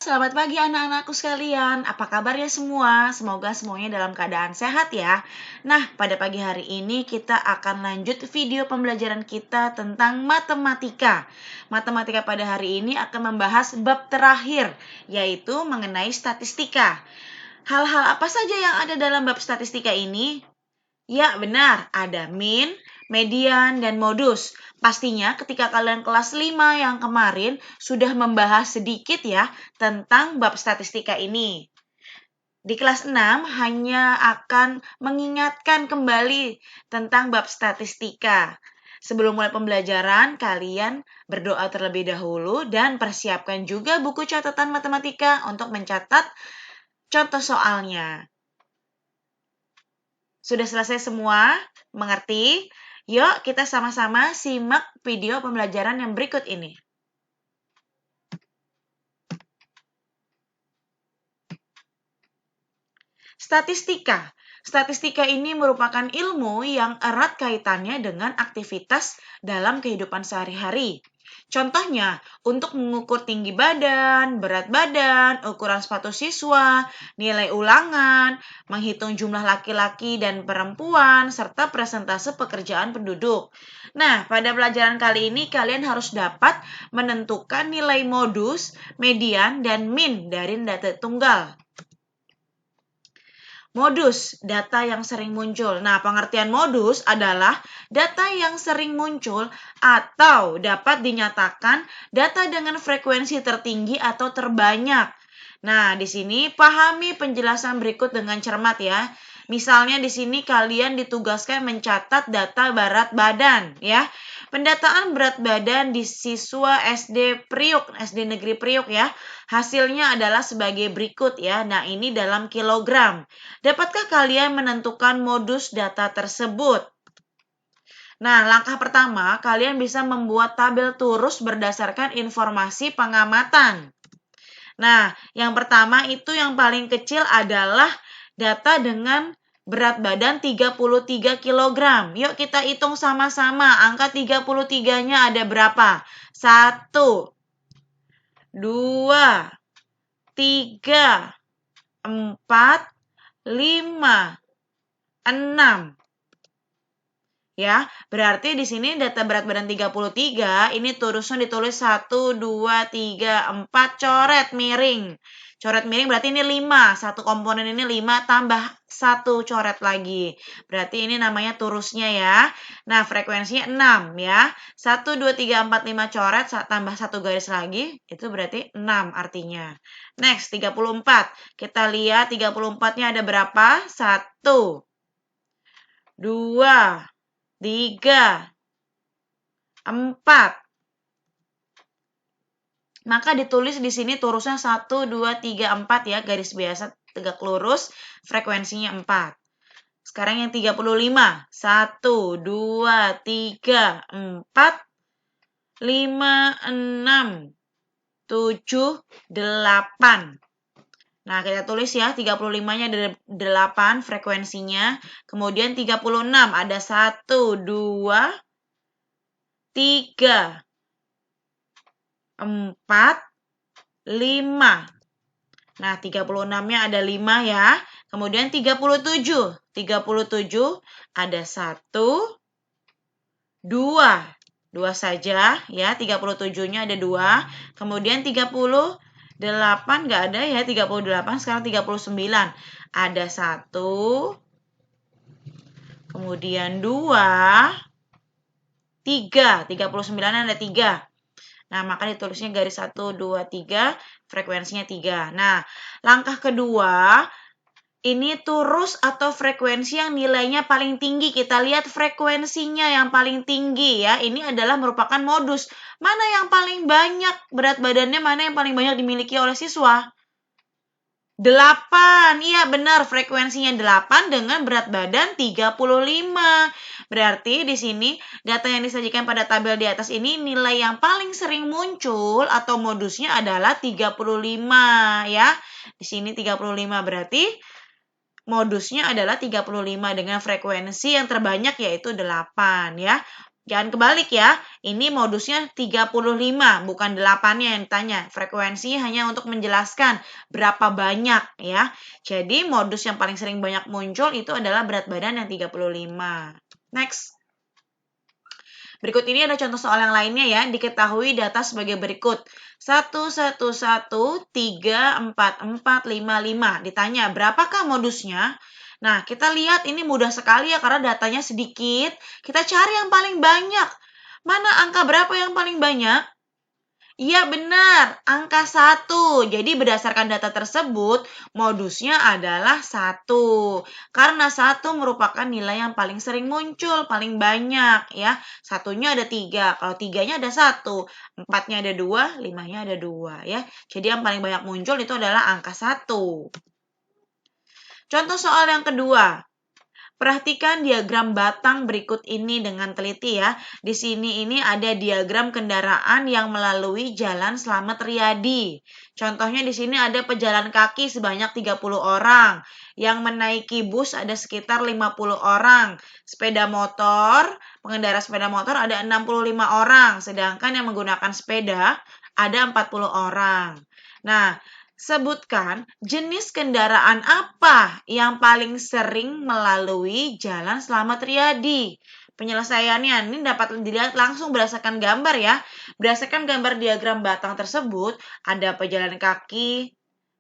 Selamat pagi anak-anakku sekalian, apa kabarnya semua? Semoga semuanya dalam keadaan sehat ya. Nah, pada pagi hari ini kita akan lanjut video pembelajaran kita tentang matematika. Matematika pada hari ini akan membahas bab terakhir, yaitu mengenai statistika. Hal-hal apa saja yang ada dalam bab statistika ini? Ya, benar. Ada min, median, dan modus. Pastinya ketika kalian kelas 5 yang kemarin sudah membahas sedikit ya tentang bab statistika ini. Di kelas 6 hanya akan mengingatkan kembali tentang bab statistika. Sebelum mulai pembelajaran, kalian berdoa terlebih dahulu dan persiapkan juga buku catatan matematika untuk mencatat contoh soalnya. Sudah selesai semua? Mengerti? Yuk kita sama-sama simak video pembelajaran yang berikut ini. Statistika. Statistika ini merupakan ilmu yang erat kaitannya dengan aktivitas dalam kehidupan sehari-hari. Contohnya, untuk mengukur tinggi badan, berat badan, ukuran sepatu siswa, nilai ulangan, menghitung jumlah laki-laki dan perempuan, serta persentase pekerjaan penduduk. Nah, pada pelajaran kali ini kalian harus dapat menentukan nilai modus, median, dan min dari data tunggal. Modus, data yang sering muncul. Nah, pengertian modus adalah data yang sering muncul atau dapat dinyatakan data dengan frekuensi tertinggi atau terbanyak. Nah, di sini pahami penjelasan berikut dengan cermat ya. Misalnya di sini kalian ditugaskan mencatat data berat badan ya. Pendataan berat badan di siswa SD Priuk, SD Negeri Priuk ya. Hasilnya adalah sebagai berikut ya. Nah, ini dalam kilogram. Dapatkah kalian menentukan modus data tersebut? Nah, langkah pertama, kalian bisa membuat tabel turus berdasarkan informasi pengamatan. Nah, yang pertama itu yang paling kecil adalah data dengan berat badan 33 kg. Yuk kita hitung sama-sama. Angka 33-nya ada berapa? 1, 2, 3, 4, 5, 6. Ya, berarti di sini data berat badan 33, ini turusnya ditulis 1, 2, 3, 4, coret miring. Coret miring berarti ini 5, satu komponen ini 5 tambah 1 coret lagi. Berarti ini namanya turusnya ya. Nah, frekuensinya 6 ya. 1, 2, 3, 4, 5 coret tambah 1 garis lagi, itu berarti 6 artinya. Next, 34. Kita lihat 34-nya ada berapa? 1, 2, 3, 4. Maka ditulis di sini turusnya 1, 2, 3, 4 ya, garis biasa tegak lurus, frekuensinya 4. Sekarang yang 35. 1, 2, 3, 4, 5, 6, 7, 8. Nah, kita tulis ya, 35-nya ada 8 frekuensinya. Kemudian 36, ada 1, 2, 3, 4, 5. Nah, 36-nya ada 5 ya. Kemudian 37. 37 ada 1, 2. 2 saja ya. 37-nya ada 2. Kemudian 38 nggak ada ya. 38 sekarang 39. Ada 1. Kemudian 2. 3. 39 ada 3. Nah, maka ditulisnya garis 1, 2, 3, frekuensinya 3. Nah, langkah kedua, ini turus atau frekuensi yang nilainya paling tinggi. Kita lihat frekuensinya yang paling tinggi ya. Ini adalah merupakan modus. Mana yang paling banyak berat badannya, mana yang paling banyak dimiliki oleh siswa? 8. Iya benar, frekuensinya 8 dengan berat badan 35. Berarti di sini data yang disajikan pada tabel di atas ini nilai yang paling sering muncul atau modusnya adalah 35 ya. Di sini 35 berarti modusnya adalah 35 dengan frekuensi yang terbanyak yaitu 8 ya. Jangan kebalik ya, ini modusnya 35, bukan 8-nya yang ditanya. Frekuensinya hanya untuk menjelaskan berapa banyak ya. Jadi modus yang paling sering banyak muncul itu adalah berat badan yang 35. Next. Berikut ini ada contoh soal yang lainnya ya. Diketahui data sebagai berikut. 1, 1, 1, 3, 4, 4, 5, 5. Ditanya, berapakah modusnya? Nah, kita lihat ini mudah sekali ya karena datanya sedikit. Kita cari yang paling banyak. Mana angka berapa yang paling banyak? Iya benar, angka 1. Jadi berdasarkan data tersebut, modusnya adalah 1. Karena 1 merupakan nilai yang paling sering muncul, paling banyak ya. Satunya ada 3, kalau 3-nya ada 1, 4-nya ada 2, 5-nya ada 2 ya. Jadi yang paling banyak muncul itu adalah angka 1. Contoh soal yang kedua. Perhatikan diagram batang berikut ini dengan teliti ya. Di sini ini ada diagram kendaraan yang melalui Jalan Slamet Riyadi. Contohnya di sini ada pejalan kaki sebanyak 30 orang. Yang menaiki bus ada sekitar 50 orang. Sepeda motor, pengendara sepeda motor ada 65 orang. Sedangkan yang menggunakan sepeda ada 40 orang. Nah, sebutkan jenis kendaraan apa yang paling sering melalui Jalan Slamet Riyadi. Penyelesaiannya ini dapat dilihat langsung berdasarkan gambar ya. Berdasarkan gambar diagram batang tersebut, ada pejalan kaki,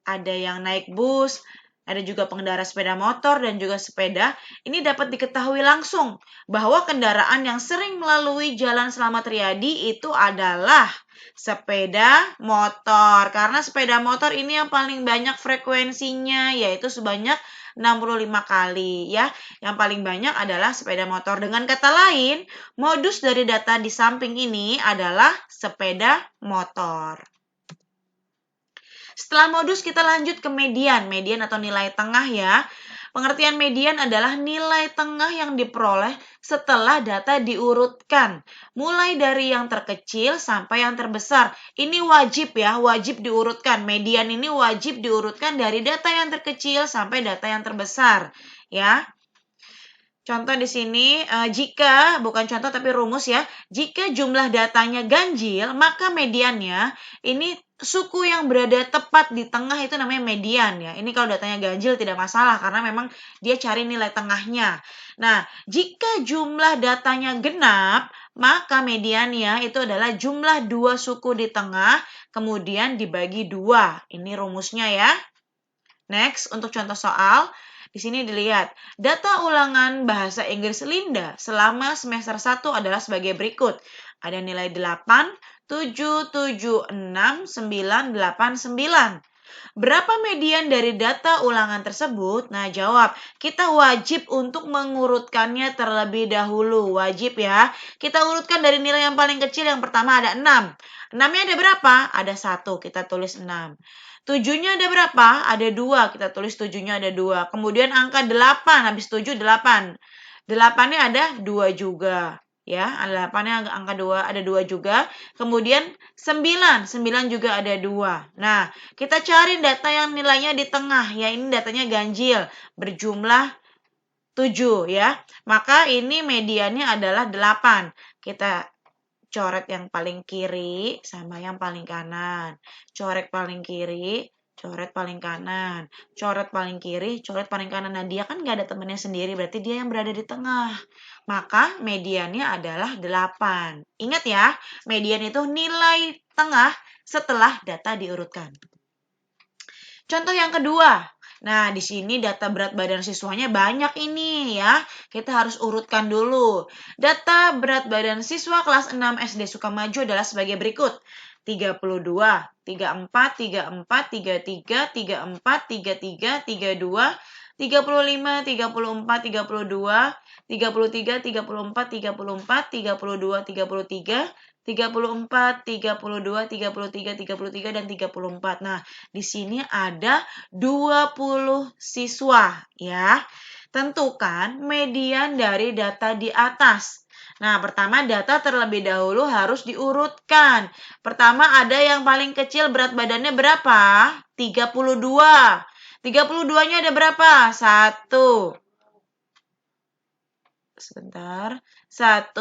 ada yang naik bus, ada juga pengendara sepeda motor dan juga sepeda. Ini dapat diketahui langsung bahwa kendaraan yang sering melalui Jalan Slamet Riyadi itu adalah sepeda motor. Karena sepeda motor ini yang paling banyak frekuensinya, yaitu sebanyak 65 kali ya. Yang paling banyak adalah sepeda motor. Dengan kata lain, modus dari data di samping ini adalah sepeda motor. Setelah modus kita lanjut ke median. Median atau nilai tengah ya. Pengertian median adalah nilai tengah yang diperoleh setelah data diurutkan. Mulai dari yang terkecil sampai yang terbesar. Ini wajib ya, wajib diurutkan. Median ini wajib diurutkan dari data yang terkecil sampai data yang terbesar. Ya. Contoh di sini, jika, bukan contoh tapi rumus ya, jika jumlah datanya ganjil, maka mediannya, ini suku yang berada tepat di tengah itu namanya median ya. Ini kalau datanya ganjil tidak masalah, karena memang dia cari nilai tengahnya. Nah, jika jumlah datanya genap, maka mediannya itu adalah jumlah dua suku di tengah, kemudian dibagi 2. Ini rumusnya ya. Next, untuk contoh soal. Di sini dilihat, data ulangan bahasa Inggris Linda selama semester 1 adalah sebagai berikut. Ada nilai 8, 7, 7, 6, 9, 8, 9. Berapa median dari data ulangan tersebut? Nah, jawab. Kita wajib untuk mengurutkannya terlebih dahulu. Wajib ya. Kita urutkan dari nilai yang paling kecil. Yang pertama ada 6. 6-nya ada berapa? Ada 1. Kita tulis 6. 7-nya ada berapa? Ada 2. Kita tulis 7-nya ada 2. Kemudian angka 8. Habis 7, 8. 8-nya ada 2 juga. Ya, 8-nya angka 2, ada 2 juga. Kemudian 9. 9 juga ada 2. Nah, kita cari data yang nilainya di tengah. Ya, ini datanya ganjil. Berjumlah 7 ya. Maka ini mediannya adalah 8. Kita coret yang paling kiri sama yang paling kanan. Coret paling kiri, coret paling kanan. Coret paling kiri, coret paling kanan. Nah, dia kan nggak ada temannya sendiri, berarti dia yang berada di tengah. Maka mediannya adalah 8. Ingat ya, median itu nilai tengah setelah data diurutkan. Contoh yang kedua. Nah, di sini data berat badan siswanya banyak ini ya. Kita harus urutkan dulu. Data berat badan siswa kelas 6 SD Sukamaju adalah sebagai berikut. 32, 34, 34, 33, 34, 33, 32, 35, 34, 32, 33, 34, 34, 32, 33, 34, 32, 33, 33, dan 34. Nah, di sini ada 20 siswa ya. Tentukan median dari data di atas. Nah, pertama data terlebih dahulu harus diurutkan. Pertama ada yang paling kecil berat badannya berapa? 32. 32-nya ada berapa? 1. Sebentar. 1,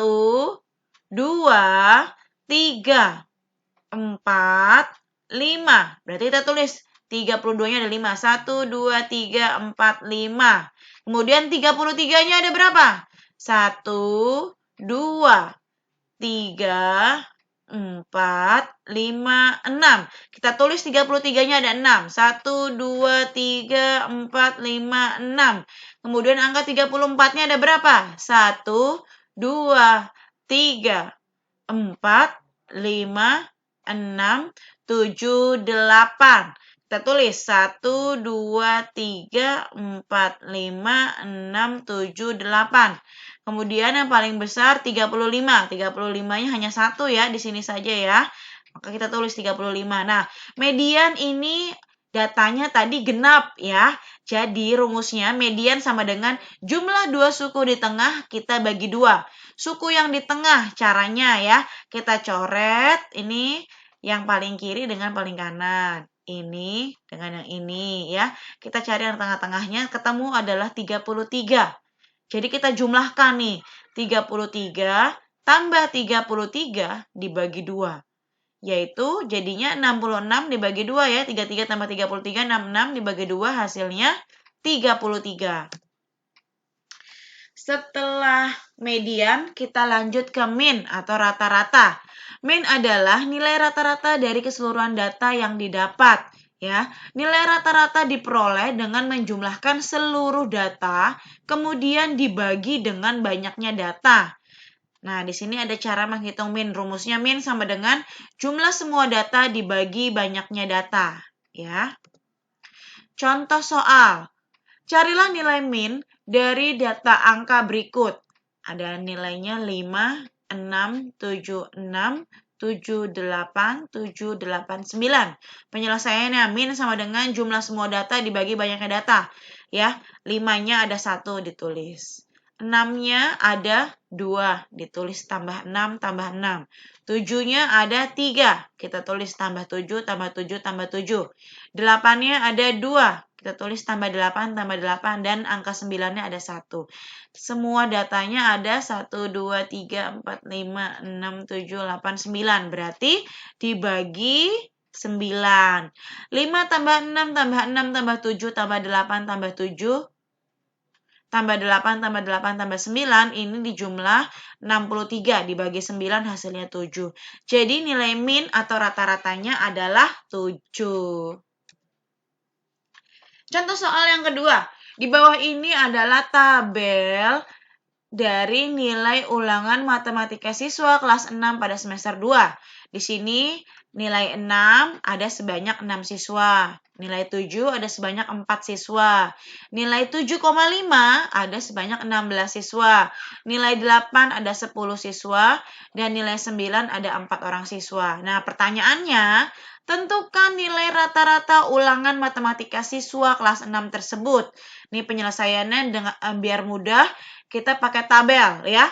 3, 4, 5. Berarti kita tulis 32-nya ada 5. 1, 2, 3, 4, 5. Kemudian 33-nya ada berapa? 1, 2, 3, 4, 5, 6. Kita tulis 33-nya ada 6. 1, 2, 3, 4, 5, 6. Kemudian angka 34-nya ada berapa? 1, 2, 3, 4, 5, 6, 7, 8. Kita tulis 1, 2, 3, 4, 5, 6, 7, 8. Kemudian yang paling besar 35. 35-nya hanya 1 ya, di sini saja ya. Maka kita tulis 35. Nah, median ini datanya tadi genap ya. Jadi rumusnya median sama dengan jumlah 2 suku di tengah kita bagi 2. Suku yang di tengah caranya ya, kita coret ini yang paling kiri dengan paling kanan. Ini dengan yang ini ya. Kita cari yang tengah-tengahnya, ketemu adalah 33. Jadi kita jumlahkan nih, 33 tambah 33 dibagi 2. Yaitu jadinya 66 dibagi 2 ya. 33 tambah 33, 66 dibagi 2 hasilnya 33. Setelah median, kita lanjut ke min atau rata-rata. Min adalah nilai rata-rata dari keseluruhan data yang didapat. Ya, nilai rata-rata diperoleh dengan menjumlahkan seluruh data, kemudian dibagi dengan banyaknya data. Nah, di sini ada cara menghitung min. Rumusnya min sama dengan jumlah semua data dibagi banyaknya data. Ya. Contoh soal. Carilah nilai min dari data angka berikut. Ada nilainya 5, 6, 7, 6, 7, 8, 7, 8, 9. Penyelesaiannya min sama dengan jumlah semua data dibagi banyaknya data. Ya, 5-nya ada 1 ditulis. 6-nya ada 2 ditulis tambah 6 tambah 6. 7-nya ada 3. Kita tulis tambah 7 tambah 7 tambah 7. 8-nya ada 2. Kita tulis tambah 8 tambah 8 dan angka 9-nya ada 1. Semua datanya ada 1, 2, 3, 4, 5, 6, 7, 8, 9. Berarti dibagi 9. 5 tambah 6 tambah 6 tambah 7 tambah 8 tambah 7 tambah 8 tambah 8 tambah 9 ini dijumlah 63 dibagi 9 hasilnya 7. Jadi nilai min atau rata-ratanya adalah 7. Contoh soal yang kedua. Di bawah ini adalah tabel dari nilai ulangan matematika siswa kelas 6 pada semester 2. Di sini nilai 6 ada sebanyak 6 siswa. Nilai 7 ada sebanyak 4 siswa. Nilai 7,5 ada sebanyak 16 siswa. Nilai 8 ada 10 siswa. Dan nilai 9 ada 4 orang siswa. Nah, pertanyaannya, tentukan nilai rata-rata ulangan matematika siswa kelas 6 tersebut. Ini penyelesaiannya dengan biar mudah, kita pakai tabel ya.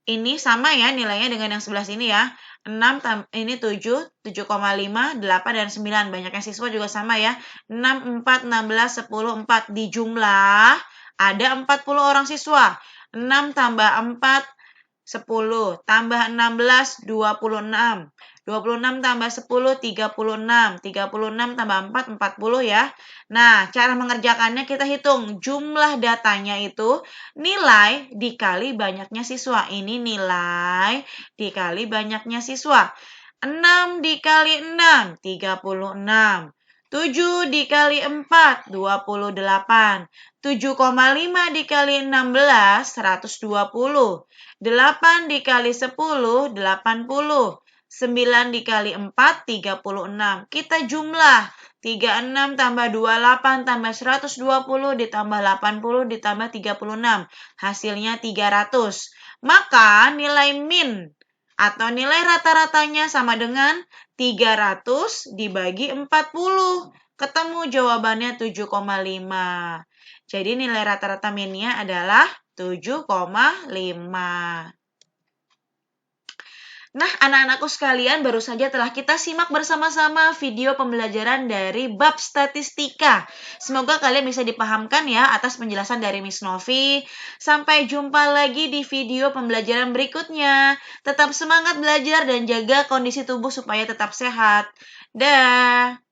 Ini sama ya nilainya dengan yang sebelah sini ya. 6 ini 7, 7,5, 8 dan 9. Banyaknya siswa juga sama ya. 6, 4, 16, 10, 4. Di jumlah ada 40 orang siswa. 6 tambah 4, 10. Tambah 16, 26. 26 tambah 10, 36. 36 tambah 4, 40 ya. Nah, cara mengerjakannya kita hitung. Jumlah datanya itu nilai dikali banyaknya siswa. Ini nilai dikali banyaknya siswa. 6 dikali 6, 36. 7 dikali 4, 28. 7,5 dikali 16, 120. 8 dikali 10, 80. 9 dikali 4, 36. Kita jumlah. 36 tambah 28 tambah 120 ditambah 80 ditambah 36. Hasilnya 300. Maka nilai min atau nilai rata-ratanya sama dengan 300 dibagi 40. Ketemu jawabannya 7,5. Jadi nilai rata-rata minnya adalah 7,5. Nah, anak-anakku sekalian, baru saja telah kita simak bersama-sama video pembelajaran dari bab statistika. Semoga kalian bisa dipahamkan ya atas penjelasan dari Miss Novi. Sampai jumpa lagi di video pembelajaran berikutnya. Tetap semangat belajar dan jaga kondisi tubuh supaya tetap sehat. Dah.